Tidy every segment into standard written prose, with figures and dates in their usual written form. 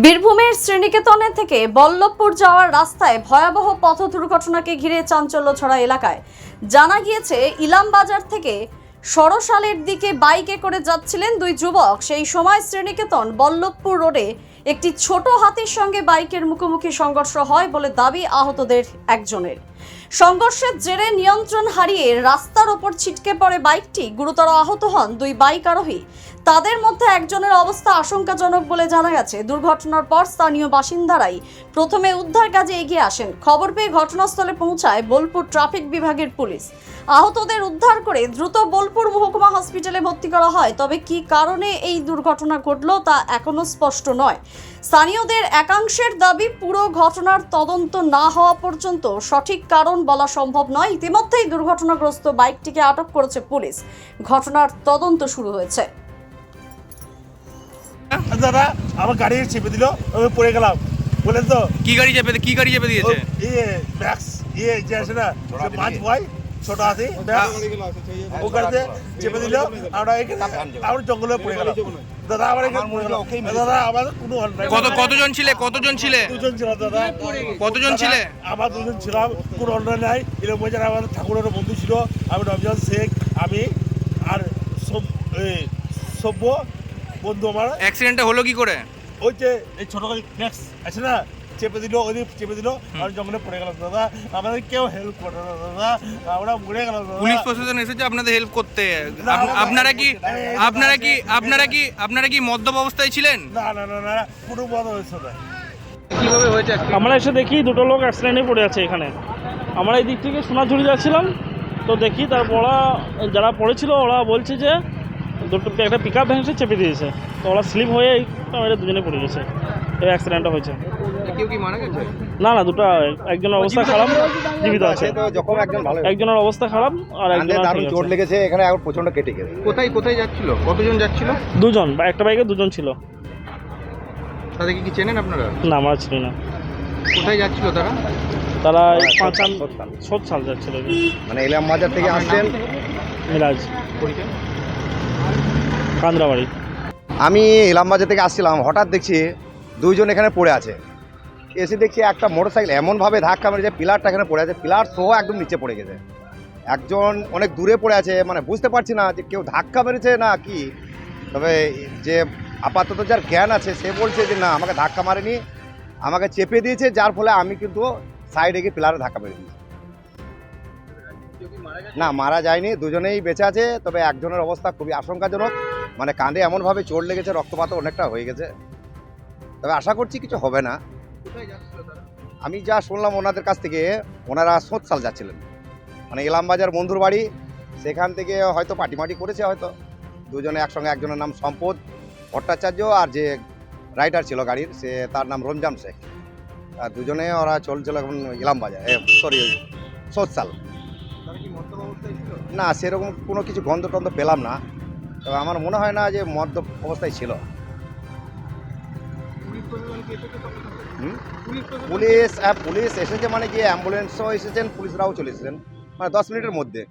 বীরভূমের শ্রীনিকেতনে থেকে বল্লভপুর যাওয়ার রাস্তায় ভয়াবহ পথ দুর্ঘটনাকে ঘিরে চাঞ্চল্য ছড়া এলাকায়। জানা গিয়েছে, ইলামবাজার থেকে সরসালের দিকে বাইকে করে যাচ্ছিলেন দুই যুবক। সেই সময় শ্রীনিকেতন বল্লভপুর রোডে একটি ছোট হাতির সঙ্গে বাইকের মুখোমুখি সংঘর্ষ হয় বলে দাবি আহতদের একজনের। সংঘর্ষের জেরে নিয়ন্ত্রণ হারিয়ে রাস্তার ওপর ছিটকে পড়ে বাইকটি। গুরুতর আহত হন দুই বাইক আরোহী। তাদের মধ্যে একজনের অবস্থা আশঙ্কাজনক বলে জানা গেছে। দুর্ঘটনার পর স্থানীয় বাসিন্দারাই প্রথমে উদ্ধার কাজে এগিয়ে আসেন। খবর পেয়ে ঘটনাস্থলে পৌঁছায় বোলপুর ট্রাফিক বিভাগের পুলিশ। আহতদের উদ্ধার করে দ্রুত বোলপুর মহকুমা হসপিটালে ভর্তি করা হয়। তবে কী কারণে এই দুর্ঘটনা ঘটল তা এখনো স্পষ্ট নয়। স্থানীয়দের একাংশের দাবি, পুরো ঘটনার তদন্ত না হওয়া পর্যন্ত সঠিক কারণ বলা সম্ভব নয়। ইতিমধ্যেই দুর্ঘটনাগ্রস্ত বাইকটিকে আটক করেছে পুলিশ। ঘটনার তদন্ত শুরু হয়েছে। দাদা আমার গাড়ি চেপে দিল, আমি পড়ে গেলাম। বলেন তো কি গাড়ি চেপে দিয়েছে? ইয়ে ম্যাক্স ইয়ে যে আছে না, মাছ বয় ছোট হাতি, ও গাড়িতে চেপে দিল। আমরা জঙ্গলে পড়ে গেলাম। দাদা আমার এখানে পড়ে গেল। দাদা আমাদের কোনো কতজন ছিলে? দুজন ছিল দাদা। কতজন ছিলে? আমার দুজন ছিলাম, কোনো অন্যায় নাই। ইলামবাজার আমার ঠাকুরের বন্ধু ছিল, আমি রমজান শেখ, আমি আর সভ্য বন্ধু আমার। অ্যাক্সিডেন্টটা হলো কি করে? ওই যে এই ছোট গাড়ি ম্যাক্স আছে না, চেপে দিল, ওই চেপে দিল, আর জঙ্গলে পড়ে গেলাম দাদা। আমাদের কেউ হেল্প করে না দাদা, আমরা মরে গেলাম দাদা। পুলিশ প্রশাসন এসেছে আপনাদের হেল্প করতে? আপনারা কি মদ্যপ অবস্থায় ছিলেন? না না না না, কোনো মদ হয়েছে না। কিভাবে হয়েছে? আমরা এসে দেখি দুটো লোক অ্যাক্সিডেন্টে পড়ে আছে এখানে। আমরা এই দিক থেকে সোনাঝুরি যাচ্ছিলাম, তো দেখি তারপর ওরা যারা পড়েছিল ওরা বলছে যে একটা পিক আপ ভ্যান চেপে দিয়েছে, তো ওরা স্লিপ হয়ে এটা দুজনে পড়ে গেছে, এই অ্যাক্সিডেন্টটা হয়েছে। কেউ কি মারা গেছে? না, দুটো, একজনের অবস্থা খারাপ, জীবিত আছে। একজনের অবস্থা খারাপ আর একজনের চোট লেগেছে, এখানে এখন প্রচন্ড কেটে গেছে। কোথায় যাচ্ছিল? কতজন যাচ্ছিল? দুজন, একটা বাইকে দুজন ছিল। তাদেরকে কি চেনেন আপনারা? না, আমরা চিনি না। কোথায় যাচ্ছিল তারা? তারা সোৎসাল যাচ্ছিল, মানে ইলামবাজার থেকে আসছেন। মিরাজ, পরিচয়? কান্দ্রাবাড়ি। আমি ইলামবাজার থেকে আসছিলাম, হঠাৎ দেখছি দুইজন এখানে পড়ে আছে। এসে দেখছি একটা মোটরসাইকেল এমনভাবে ধাক্কা মেরেছে, পিলারটা এখানে পড়ে আছে, পিলার সহ একদম নিচে পড়ে গেছে। একজন অনেক দূরে পড়ে আছে, মানে বুঝতে পারছি না যে কেউ ধাক্কা মেরেছে না কি। তবে যে আপাতত যার জ্ঞান আছে সে বলছে যে না, আমাকে ধাক্কা মারেনি, আমাকে চেপে দিয়েছে, যার ফলে আমি কিন্তু সাইডে গিয়ে পিলারে ধাক্কা মেরে দিয়েছি। না, মারা যায়নি, দুজনেই বেঁচে আছে। তবে একজনের অবস্থা খুবই আশঙ্কাজনক, মানে কাঁধে এমনভাবে চোট লেগেছে, রক্তপাত অনেকটা হয়ে গেছে। তবে আশা করছি কিছু হবে না। আমি যা শুনলাম ওনাদের কাছ থেকে, ওনারা সোৎসাল যাচ্ছিলেন, মানে ইলামবাজার বন্ধুর বাড়ি, সেখান থেকে হয়তো পাটিমাটি করেছে হয়তো দুজনে একসঙ্গে। একজনের নাম সম্পদ ভট্টাচার্য, আর যে রাইডার ছিল গাড়ির তার নাম রমজান শেখ। আর দুজনে ওরা চলছিল এখন ইলামবাজার, সোৎসাল। না, সেরকম কোনো কিছু গন্ধ টন্ধ পেলাম না, তবে আমার মনে হয় না যে মদ্য অবস্থায় ছিল। পুলিশ এসেছে, মানে কি অ্যাম্বুলেন্সও এসেছেন, পুলিশরাও চলে এসেছেন, মানে 10 মিনিটের মধ্যে।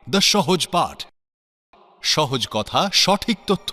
দ্য সহজ পাঠ, সহজ কথা, সঠিক তথ্য।